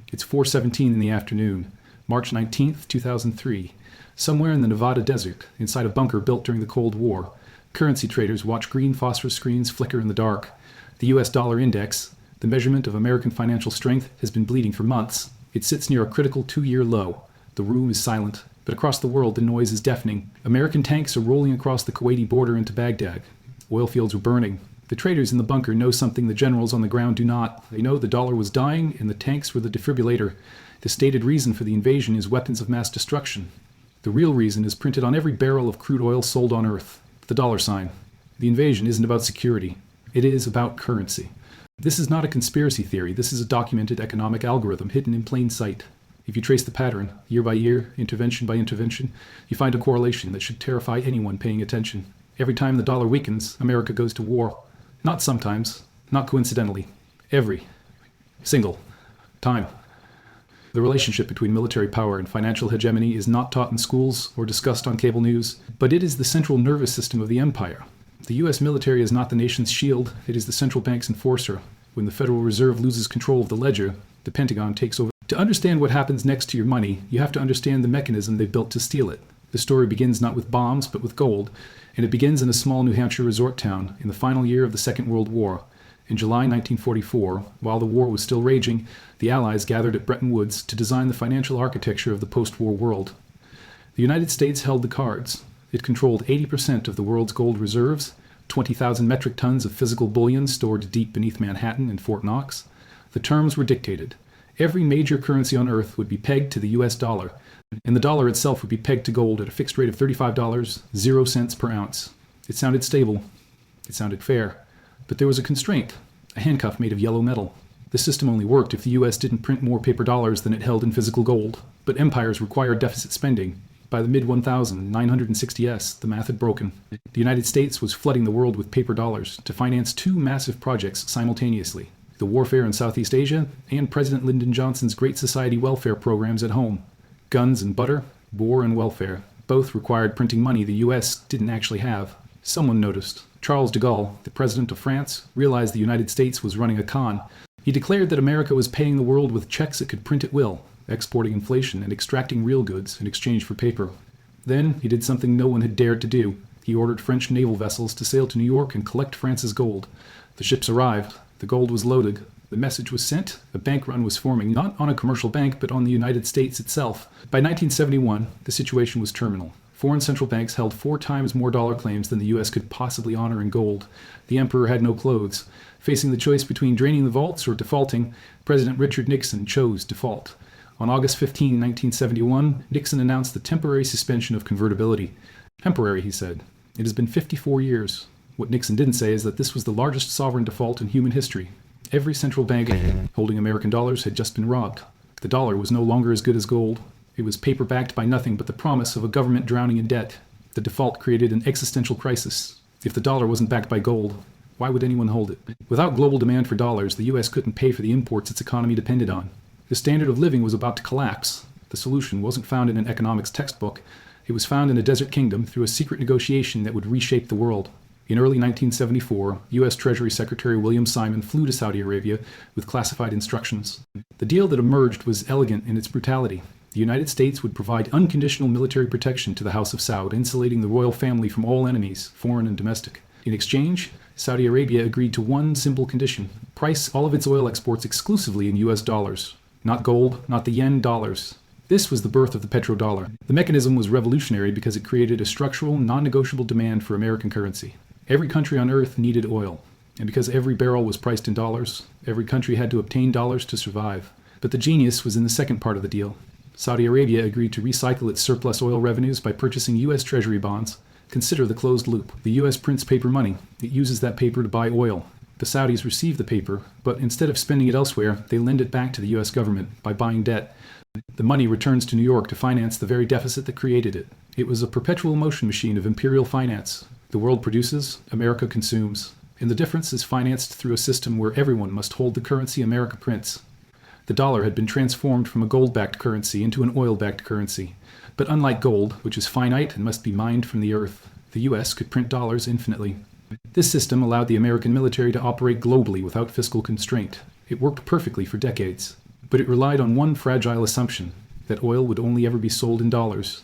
It's 4:17 in the afternoon, March 19th, 2003. Somewhere in the Nevada desert, inside a bunker built during the Cold War, currency traders watch green phosphorus screens flicker in the dark. The US dollar index, the measurement of American financial strength, has been bleeding for months. It sits near a critical 2-year low. The room is silent, but across the world the noise is deafening. American tanks are rolling across the Kuwaiti border into Baghdad. Oil fields are burning. The traders in the bunker know something the generals on the ground do not. They know the dollar was dying and the tanks were the defibrillator. The stated reason for the invasion is weapons of mass destruction. The real reason is printed on every barrel of crude oil sold on Earth: the dollar sign. The invasion isn't about security. It is about currency. This is not a conspiracy theory. This is a documented economic algorithm hidden in plain sight. If you trace the pattern, year by year, intervention by intervention, you find a correlation that should terrify anyone paying attention. Every time the dollar weakens, America goes to war. Not sometimes, not coincidentally. Every single time. The relationship between military power and financial hegemony is not taught in schools or discussed on cable news, but it is the central nervous system of the empire. The US military is not the nation's shield, it is the central bank's enforcer. When the Federal Reserve loses control of the ledger, the Pentagon takes over. To understand what happens next to your money, you have to understand the mechanism they've built to steal it. The story begins not with bombs, but with gold, and it begins in a small New Hampshire resort town in the final year of the Second World War. In July 1944, while the war was still raging, the Allies gathered at Bretton Woods to design the financial architecture of the post-war world. The United States held the cards. It controlled 80% of the world's gold reserves, 20,000 metric tons of physical bullion stored deep beneath Manhattan and Fort Knox. The terms were dictated. Every major currency on Earth would be pegged to the US dollar, and the dollar itself would be pegged to gold at a fixed rate of $35, 0 cents per ounce. It sounded stable. It sounded fair. But there was a constraint, a handcuff made of yellow metal. The system only worked if the US didn't print more paper dollars than it held in physical gold. But empires required deficit spending. By the mid-1960s, the math had broken. The United States was flooding the world with paper dollars to finance 2 massive projects simultaneously: the warfare in Southeast Asia and President Lyndon Johnson's Great Society welfare programs at home. Guns and butter, war and welfare. Both required printing money the US didn't actually have. Someone noticed. Charles de Gaulle, the president of France, realized the United States was running a con. He declared that America was paying the world with checks it could print at will, exporting inflation and extracting real goods in exchange for paper. Then he did something no one had dared to do. He ordered French naval vessels to sail to New York and collect France's gold. The ships arrived. The gold was loaded. The message was sent. A bank run was forming, not on a commercial bank, but on the United States itself. By 1971, the situation was terminal. Foreign central banks held 4 times more dollar claims than the US could possibly honor in gold. The emperor had no clothes. Facing the choice between draining the vaults or defaulting, President Richard Nixon chose default. On August 15, 1971, Nixon announced the temporary suspension of convertibility. Temporary, he said. It has been 54 years. What Nixon didn't say is that this was the largest sovereign default in human history. Every central bank holding American dollars had just been robbed. The dollar was no longer as good as gold. It was paper backed by nothing but the promise of a government drowning in debt. The default created an existential crisis. If the dollar wasn't backed by gold, why would anyone hold it? Without global demand for dollars, the US couldn't pay for the imports its economy depended on. The standard of living was about to collapse. The solution wasn't found in an economics textbook. It was found in a desert kingdom through a secret negotiation that would reshape the world. In early 1974, U.S. Treasury Secretary William Simon flew to Saudi Arabia with classified instructions. The deal that emerged was elegant in its brutality. The United States would provide unconditional military protection to the House of Saud, insulating the royal family from all enemies, foreign and domestic. In exchange, Saudi Arabia agreed to one simple condition: price all of its oil exports exclusively in U.S. dollars. Not gold, not the yen, dollars. This was the birth of the petrodollar. The mechanism was revolutionary because it created a structural, non-negotiable demand for American currency. Every country on Earth needed oil, and because every barrel was priced in dollars, every country had to obtain dollars to survive. But the genius was in the second part of the deal. Saudi Arabia agreed to recycle its surplus oil revenues by purchasing U.S. Treasury bonds. Consider the closed loop. The U.S. prints paper money. It uses that paper to buy oil. The Saudis receive the paper, but instead of spending it elsewhere, they lend it back to the U.S. government by buying debt. The money returns to New York to finance the very deficit that created it. It was a perpetual motion machine of imperial finance. The world produces, America consumes. And the difference is financed through a system where everyone must hold the currency America prints. The dollar had been transformed from a gold-backed currency into an oil-backed currency. But unlike gold, which is finite and must be mined from the earth, the U.S. could print dollars infinitely. This system allowed the American military to operate globally without fiscal constraint. It worked perfectly for decades. But it relied on one fragile assumption, that oil would only ever be sold in dollars.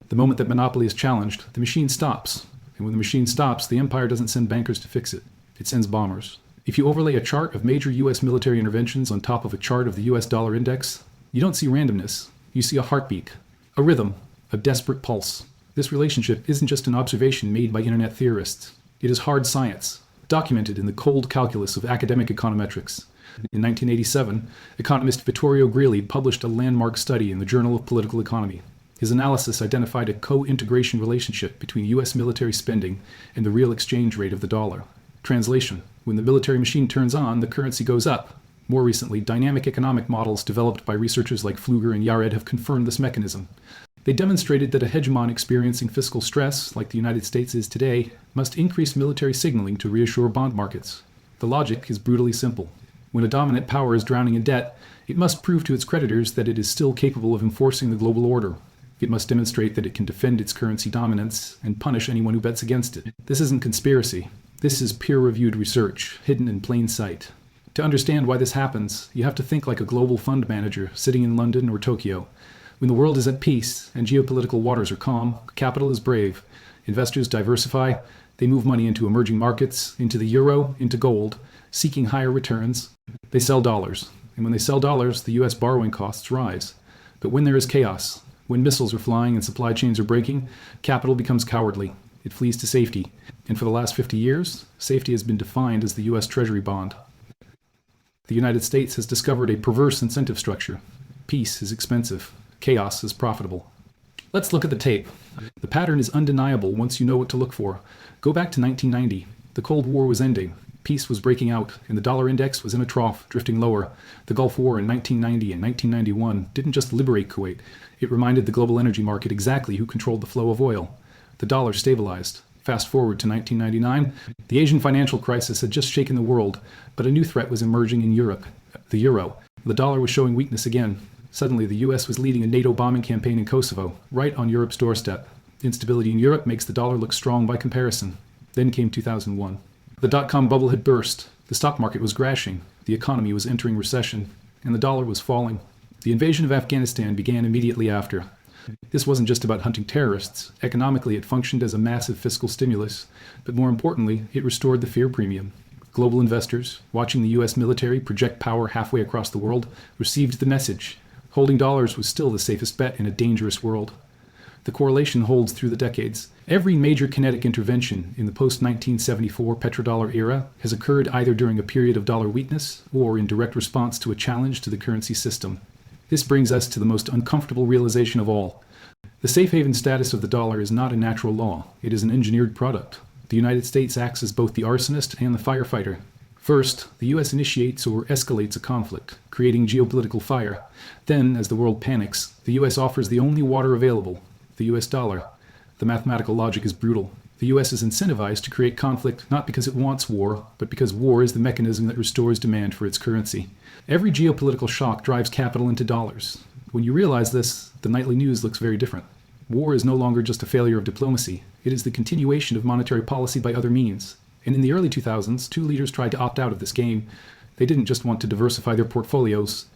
The moment that monopoly is challenged, the machine stops. And when the machine stops, the empire doesn't send bankers to fix it. It sends bombers. If you overlay a chart of major U.S. military interventions on top of a chart of the U.S. dollar index, you don't see randomness. You see a heartbeat, a rhythm, a desperate pulse. This relationship isn't just an observation made by internet theorists. It is hard science, documented in the cold calculus of academic econometrics. In 1987, economist Vittorio Grilli published a landmark study in the Journal of Political Economy. His analysis identified a co-integration relationship between U.S. military spending and the real exchange rate of the dollar. Translation: when the military machine turns on, the currency goes up. More recently, dynamic economic models developed by researchers like Pfluger and Yared have confirmed this mechanism. They demonstrated that a hegemon experiencing fiscal stress, like the United States is today, must increase military signaling to reassure bond markets. The logic is brutally simple. When a dominant power is drowning in debt, it must prove to its creditors that it is still capable of enforcing the global order. It must demonstrate that it can defend its currency dominance and punish anyone who bets against it. This isn't conspiracy. This is peer-reviewed research, hidden in plain sight. To understand why this happens, you have to think like a global fund manager sitting in London or Tokyo. When the world is at peace and geopolitical waters are calm, capital is brave. Investors diversify. They move money into emerging markets, into the euro, into gold, seeking higher returns. They sell dollars. And when they sell dollars, the U.S. borrowing costs rise. But when there is chaos, when missiles are flying and supply chains are breaking, capital becomes cowardly. It flees to safety. And for the last 50 years, safety has been defined as the U.S. Treasury bond. The United States has discovered a perverse incentive structure. Peace is expensive. Chaos is profitable. Let's look at the tape. The pattern is undeniable once you know what to look for. Go back to 1990. The Cold War was ending. Peace was breaking out, and the dollar index was in a trough, drifting lower. The Gulf War in 1990 and 1991 didn't just liberate Kuwait. It reminded the global energy market exactly who controlled the flow of oil. The dollar stabilized. Fast forward to 1999, the Asian financial crisis had just shaken the world, but a new threat was emerging in Europe, the euro. The dollar was showing weakness again. Suddenly, the U.S. was leading a NATO bombing campaign in Kosovo, right on Europe's doorstep. Instability in Europe makes the dollar look strong by comparison. Then came 2001. The dot-com bubble had burst. The stock market was crashing. The economy was entering recession, and the dollar was falling. The invasion of Afghanistan began immediately after. This wasn't just about hunting terrorists. Economically, it functioned as a massive fiscal stimulus, but more importantly, it restored the fear premium. Global investors, watching the U.S. military project power halfway across the world, received the message. Holding dollars was still the safest bet in a dangerous world. The correlation holds through the decades. Every major kinetic intervention in the post-1974 petrodollar era has occurred either during a period of dollar weakness or in direct response to a challenge to the currency system. This brings us to the most uncomfortable realization of all. The safe haven status of the dollar is not a natural law. It is an engineered product. The United States acts as both the arsonist and the firefighter. First, the U.S. initiates or escalates a conflict, creating geopolitical fire. Then, as the world panics, the U.S. offers the only water available, the U.S. dollar. The mathematical logic is brutal. The U.S. is incentivized to create conflict not because it wants war, but because war is the mechanism that restores demand for its currency. Every geopolitical shock drives capital into dollars. When you realize this, the nightly news looks very different. War is no longer just a failure of diplomacy. It is the continuation of monetary policy by other means. And in the early 2000s, two leaders tried to opt out of this game. They didn't just want to diversify their portfolios.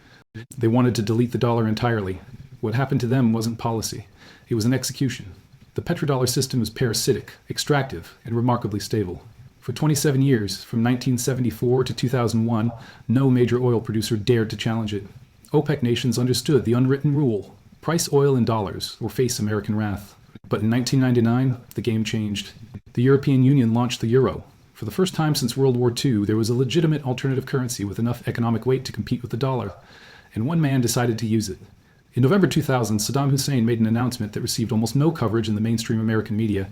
They wanted to delete the dollar entirely. What happened to them wasn't policy. It was an execution. The petrodollar system is parasitic, extractive, and remarkably stable. For 27 years, from 1974 to 2001, no major oil producer dared to challenge it. OPEC nations understood the unwritten rule: price oil in dollars or face American wrath. But in 1999, the game changed. The European Union launched the euro. For the first time since World War II, there was a legitimate alternative currency with enough economic weight to compete with the dollar. And one man decided to use it. In November 2000, Saddam Hussein made an announcement that received almost no coverage in the mainstream American media.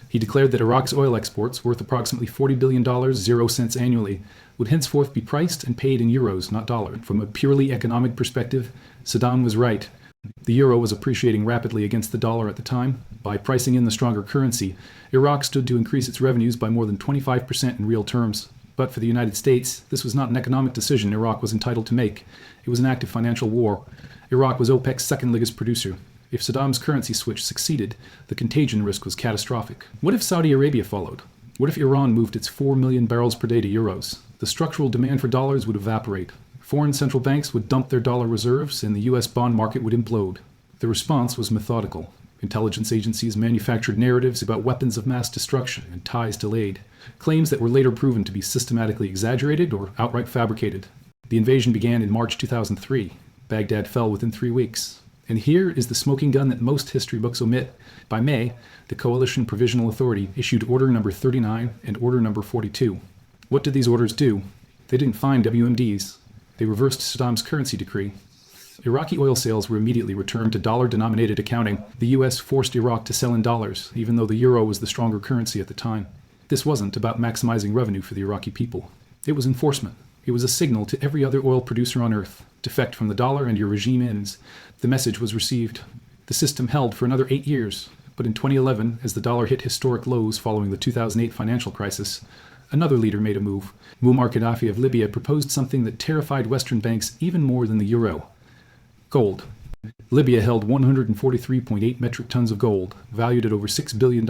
He declared that Iraq's oil exports, worth approximately $40 billion, 0 cents annually, would henceforth be priced and paid in euros, not dollars. From a purely economic perspective, Saddam was right. The euro was appreciating rapidly against the dollar at the time. By pricing in the stronger currency, Iraq stood to increase its revenues by more than 25% in real terms. But for the United States, this was not an economic decision Iraq was entitled to make. It was an act of financial war. Iraq was OPEC's second biggest producer. If Saddam's currency switch succeeded, the contagion risk was catastrophic. What if Saudi Arabia followed? What if Iran moved its 4 million barrels per day to euros? The structural demand for dollars would evaporate. Foreign central banks would dump their dollar reserves and the U.S. bond market would implode. The response was methodical. Intelligence agencies manufactured narratives about weapons of mass destruction and ties delayed, claims that were later proven to be systematically exaggerated or outright fabricated. The invasion began in March 2003. Baghdad fell within 3 weeks. And here is the smoking gun that most history books omit. By May, the Coalition Provisional Authority issued Order Number 39 and Order Number 42. What did these orders do? They didn't find WMDs. They reversed Saddam's currency decree. Iraqi oil sales were immediately returned to dollar-denominated accounting. The U.S. forced Iraq to sell in dollars, even though the euro was the stronger currency at the time. This wasn't about maximizing revenue for the Iraqi people. It was enforcement. It was a signal to every other oil producer on earth. Defect from the dollar and your regime ends. The message was received. The system held for another 8 years. But in 2011, as the dollar hit historic lows following the 2008 financial crisis, another leader made a move. Muammar Gaddafi of Libya proposed something that terrified Western banks even more than the euro. Gold. Libya held 143.8 metric tons of gold, valued at over $6 billion,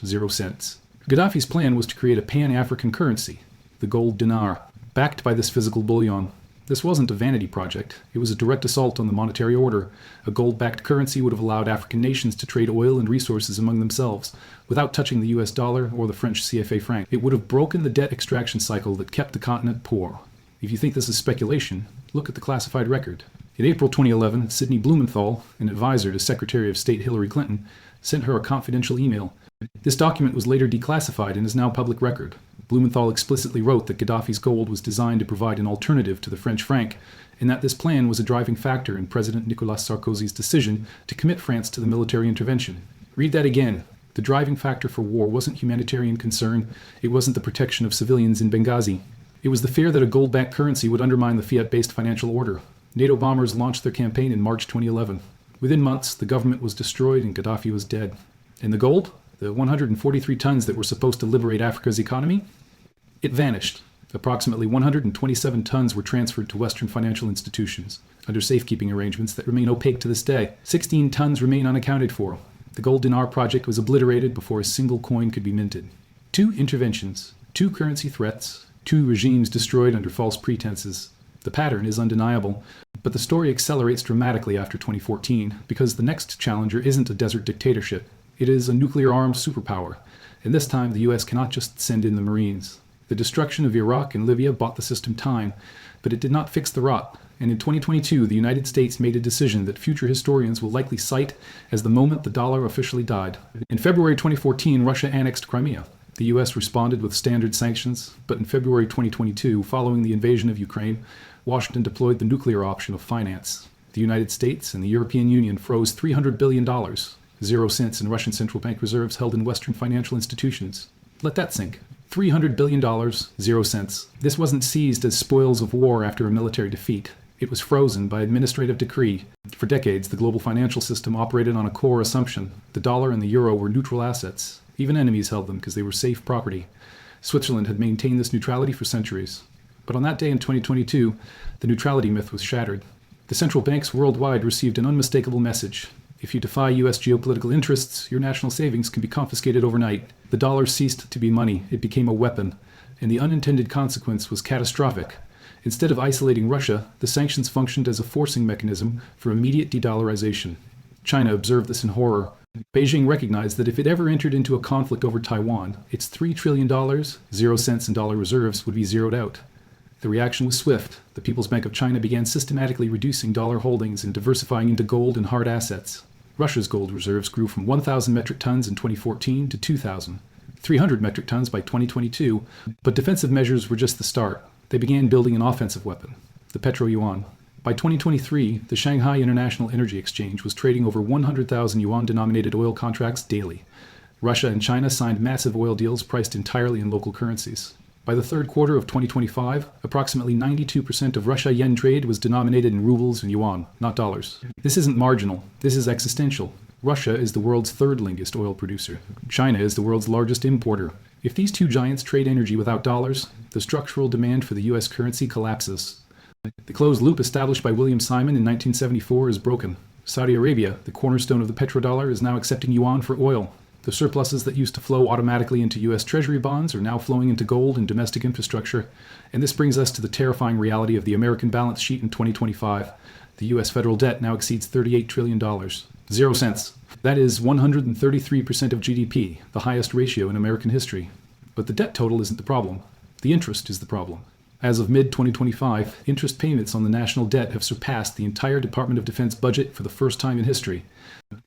0 cents. Gaddafi's plan was to create a pan-African currency, the gold dinar, backed by this physical bullion. This wasn't a vanity project. It was a direct assault on the monetary order. A gold-backed currency would have allowed African nations to trade oil and resources among themselves, without touching the US dollar or the French CFA franc. It would have broken the debt extraction cycle that kept the continent poor. If you think this is speculation, look at the classified record. In April 2011, Sidney Blumenthal, an advisor to Secretary of State Hillary Clinton, sent her a confidential email. This document was later declassified and is now public record. Blumenthal explicitly wrote that Gaddafi's gold was designed to provide an alternative to the French franc, and that this plan was a driving factor in President Nicolas Sarkozy's decision to commit France to the military intervention. Read that again. The driving factor for war wasn't humanitarian concern. It wasn't the protection of civilians in Benghazi. It was the fear that a gold-backed currency would undermine the fiat-based financial order. NATO bombers launched their campaign in March 2011. Within months, the government was destroyed and Gaddafi was dead. And the gold? The 143 tons that were supposed to liberate Africa's economy? It vanished. Approximately 127 tons were transferred to Western financial institutions, under safekeeping arrangements that remain opaque to this day. 16 tons remain unaccounted for. The gold dinar project was obliterated before a single coin could be minted. 2 interventions, 2 currency threats, 2 regimes destroyed under false pretenses. The pattern is undeniable, but the story accelerates dramatically after 2014 because the next challenger isn't a desert dictatorship. It is a nuclear-armed superpower, and this time the US cannot just send in the Marines. The destruction of Iraq and Libya bought the system time, but it did not fix the rot, and in 2022 the United States made a decision that future historians will likely cite as the moment the dollar officially died. In February 2014, Russia annexed Crimea. The US responded with standard sanctions, but in February 2022, following the invasion of Ukraine, Washington deployed the nuclear option of finance. The United States and the European Union froze $300 billion, 0 cents in Russian central bank reserves held in Western financial institutions. Let that sink. $300 billion, 0 cents. This wasn't seized as spoils of war after a military defeat. It was frozen by administrative decree. For decades, the global financial system operated on a core assumption. The dollar and the euro were neutral assets. Even enemies held them because they were safe property. Switzerland had maintained this neutrality for centuries. But on that day in 2022, the neutrality myth was shattered. The central banks worldwide received an unmistakable message. If you defy U.S. geopolitical interests, your national savings can be confiscated overnight. The dollar ceased to be money. It became a weapon. And the unintended consequence was catastrophic. Instead of isolating Russia, the sanctions functioned as a forcing mechanism for immediate de-dollarization. China observed this in horror. Beijing recognized that if it ever entered into a conflict over Taiwan, its $3 trillion, 0 cents in dollar reserves would be zeroed out. The reaction was swift. The People's Bank of China began systematically reducing dollar holdings and diversifying into gold and hard assets. Russia's gold reserves grew from 1,000 metric tons in 2014 to 2,000, 300 metric tons by 2022, but defensive measures were just the start. They began building an offensive weapon, the petro-yuan. By 2023, the Shanghai International Energy Exchange was trading over 100,000 yuan-denominated oil contracts daily. Russia and China signed massive oil deals priced entirely in local currencies. By the third quarter of 2025, approximately 92% of Russia-yen trade was denominated in rubles and yuan, not dollars. This isn't marginal. This is existential. Russia is the world's third-largest oil producer. China is the world's largest importer. If these two giants trade energy without dollars, the structural demand for the U.S. currency collapses. The closed loop established by William Simon in 1974 is broken. Saudi Arabia, the cornerstone of the petrodollar, is now accepting yuan for oil. The surpluses that used to flow automatically into U.S. Treasury bonds are now flowing into gold and domestic infrastructure, and this brings us to the terrifying reality of the American balance sheet in 2025. The U.S. federal debt now exceeds $38 trillion. 0 cents. That is 133% of GDP, the highest ratio in American history. But the debt total isn't the problem. The interest is the problem. As of mid-2025, interest payments on the national debt have surpassed the entire Department of Defense budget for the first time in history.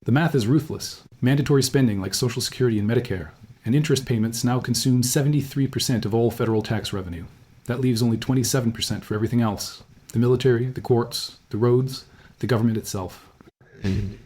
The math is ruthless. Mandatory spending like Social Security and Medicare, and interest payments now consume 73% of all federal tax revenue. That leaves only 27% for everything else: the military, the courts, the roads, the government itself. The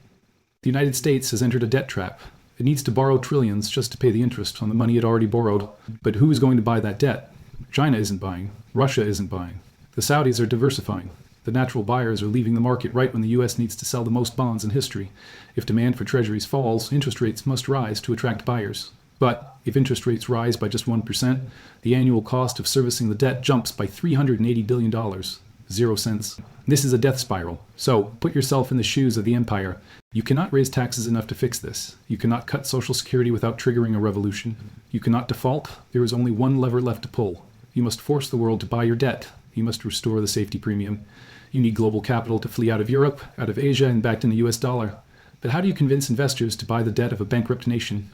United States has entered a debt trap. It needs to borrow trillions just to pay the interest on the money it already borrowed. But who is going to buy that debt? China isn't buying. Russia isn't buying. The Saudis are diversifying. The natural buyers are leaving the market right when the U.S. needs to sell the most bonds in history. If demand for treasuries falls, interest rates must rise to attract buyers. But if interest rates rise by just 1%, the annual cost of servicing the debt jumps by $380 billion. 0 cents. This is a death spiral. So put yourself in the shoes of the empire. You cannot raise taxes enough to fix this. You cannot cut Social Security without triggering a revolution. You cannot default. There is only one lever left to pull. You must force the world to buy your debt. You must restore the safety premium. You need global capital to flee out of Europe, out of Asia, and back in the US dollar. But how do you convince investors to buy the debt of a bankrupt nation?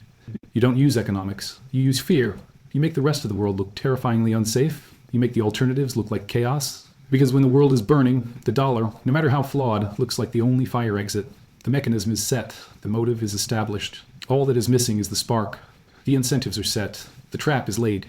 You don't use economics. You use fear. You make the rest of the world look terrifyingly unsafe. You make the alternatives look like chaos. Because when the world is burning, the dollar, no matter how flawed, looks like the only fire exit. The mechanism is set. The motive is established. All that is missing is the spark. The incentives are set. The trap is laid.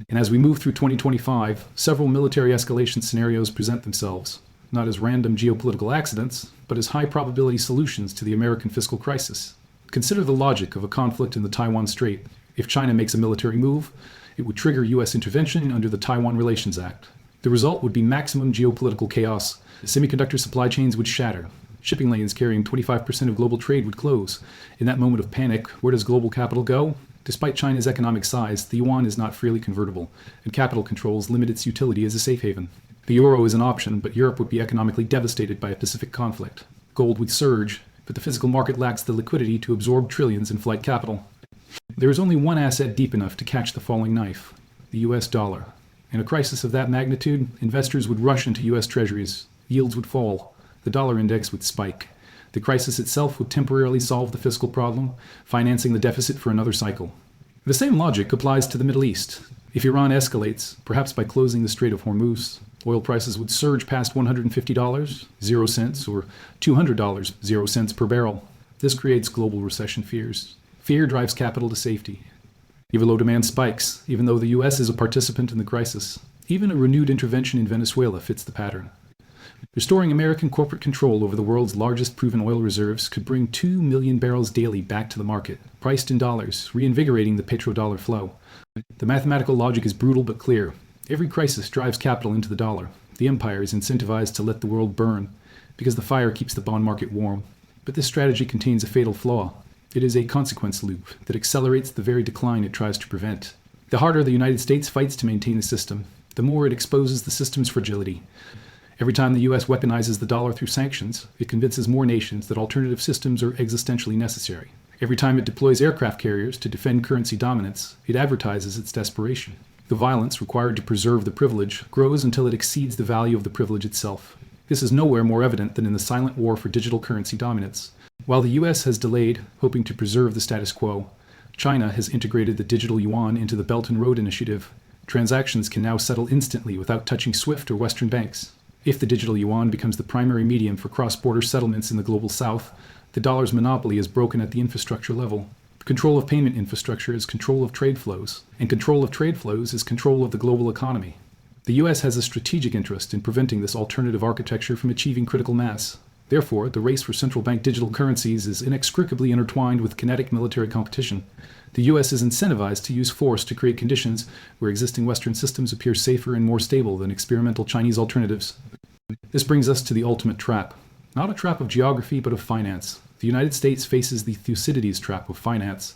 And as we move through 2025, several military escalation scenarios present themselves, not as random geopolitical accidents, but as high-probability solutions to the American fiscal crisis. Consider the logic of a conflict in the Taiwan Strait. If China makes a military move, it would trigger U.S. intervention under the Taiwan Relations Act. The result would be maximum geopolitical chaos. Semiconductor supply chains would shatter. Shipping lanes carrying 25% of global trade would close. In that moment of panic, where does global capital go? Despite China's economic size, the yuan is not freely convertible, and capital controls limit its utility as a safe haven. The euro is an option, but Europe would be economically devastated by a Pacific conflict. Gold would surge, but the physical market lacks the liquidity to absorb trillions in flight capital. There is only one asset deep enough to catch the falling knife: the US dollar. In a crisis of that magnitude, investors would rush into U.S. Treasuries. Yields would fall. The dollar index would spike. The crisis itself would temporarily solve the fiscal problem, financing the deficit for another cycle. The same logic applies to the Middle East. If Iran escalates, perhaps by closing the Strait of Hormuz, oil prices would surge past $150, 0 cents, or $200, 0 cents per barrel. This creates global recession fears. Fear drives capital to safety. Even low demand spikes, even though the U.S. is a participant in the crisis. Even a renewed intervention in Venezuela fits the pattern. Restoring American corporate control over the world's largest proven oil reserves could bring 2 million barrels daily back to the market, priced in dollars, reinvigorating the petrodollar flow. The mathematical logic is brutal but clear. Every crisis drives capital into the dollar. The empire is incentivized to let the world burn, because the fire keeps the bond market warm. But this strategy contains a fatal flaw. It is a consequence loop that accelerates the very decline it tries to prevent. The harder the United States fights to maintain the system, the more it exposes the system's fragility. Every time the U.S. weaponizes the dollar through sanctions, it convinces more nations that alternative systems are existentially necessary. Every time it deploys aircraft carriers to defend currency dominance, it advertises its desperation. The violence required to preserve the privilege grows until it exceeds the value of the privilege itself. This is nowhere more evident than in the silent war for digital currency dominance. While the U.S. has delayed, hoping to preserve the status quo, China has integrated the digital yuan into the Belt and Road Initiative. Transactions can now settle instantly without touching SWIFT or Western banks. If the digital yuan becomes the primary medium for cross-border settlements in the global south, the dollar's monopoly is broken at the infrastructure level. Control of payment infrastructure is control of trade flows, and control of trade flows is control of the global economy. The U.S. has a strategic interest in preventing this alternative architecture from achieving critical mass. Therefore, the race for central bank digital currencies is inextricably intertwined with kinetic military competition. The U.S. is incentivized to use force to create conditions where existing Western systems appear safer and more stable than experimental Chinese alternatives. This brings us to the ultimate trap. Not a trap of geography, but of finance. The United States faces the Thucydides trap of finance.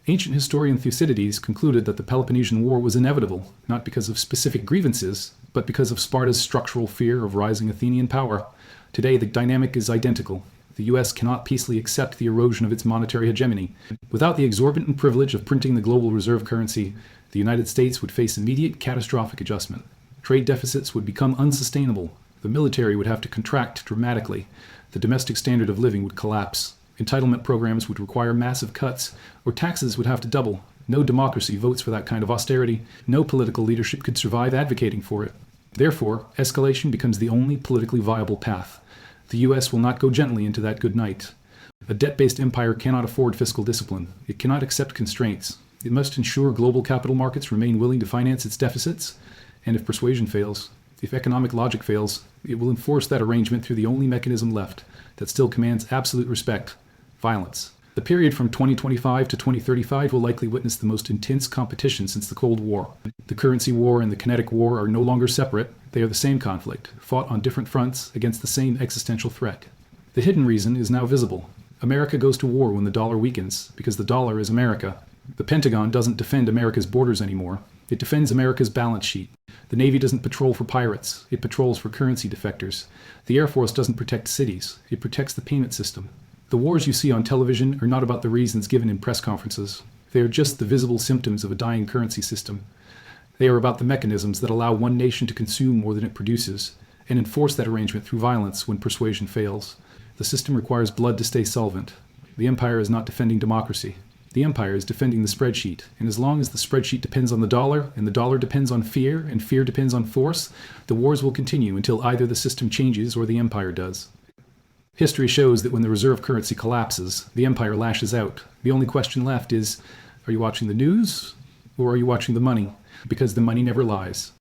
Ancient historian Thucydides concluded that the Peloponnesian War was inevitable, not because of specific grievances, but because of Sparta's structural fear of rising Athenian power. Today, the dynamic is identical. The The U.S. cannot peacefully accept the erosion of its monetary hegemony. Without the exorbitant privilege of printing the global reserve currency, the United States would face immediate catastrophic adjustment. Trade deficits would become unsustainable. The military would have to contract dramatically. The domestic standard of living would collapse. Entitlement programs would require massive cuts, or taxes would have to double. No democracy votes for that kind of austerity. No political leadership could survive advocating for it. Therefore, escalation becomes the only politically viable path. The U.S. will not go gently into that good night. A debt-based empire cannot afford fiscal discipline. It cannot accept constraints. It must ensure global capital markets remain willing to finance its deficits. And if persuasion fails, if economic logic fails, it will enforce that arrangement through the only mechanism left that still commands absolute respect: violence. The period from 2025 to 2035 will likely witness the most intense competition since the Cold War. The currency war and the kinetic war are no longer separate. They are the same conflict, fought on different fronts against the same existential threat. The hidden reason is now visible. America goes to war when the dollar weakens, because the dollar is America. The Pentagon doesn't defend America's borders anymore. It defends America's balance sheet. The Navy doesn't patrol for pirates. It patrols for currency defectors. The Air Force doesn't protect cities. It protects the payment system. The wars you see on television are not about the reasons given in press conferences. They are just the visible symptoms of a dying currency system. They are about the mechanisms that allow one nation to consume more than it produces, and enforce that arrangement through violence when persuasion fails. The system requires blood to stay solvent. The empire is not defending democracy. The empire is defending the spreadsheet, and as long as the spreadsheet depends on the dollar, and the dollar depends on fear, and fear depends on force, the wars will continue until either the system changes or the empire does. History shows that when the reserve currency collapses, the empire lashes out. The only question left is, are you watching the news, or are you watching the money? Because the money never lies.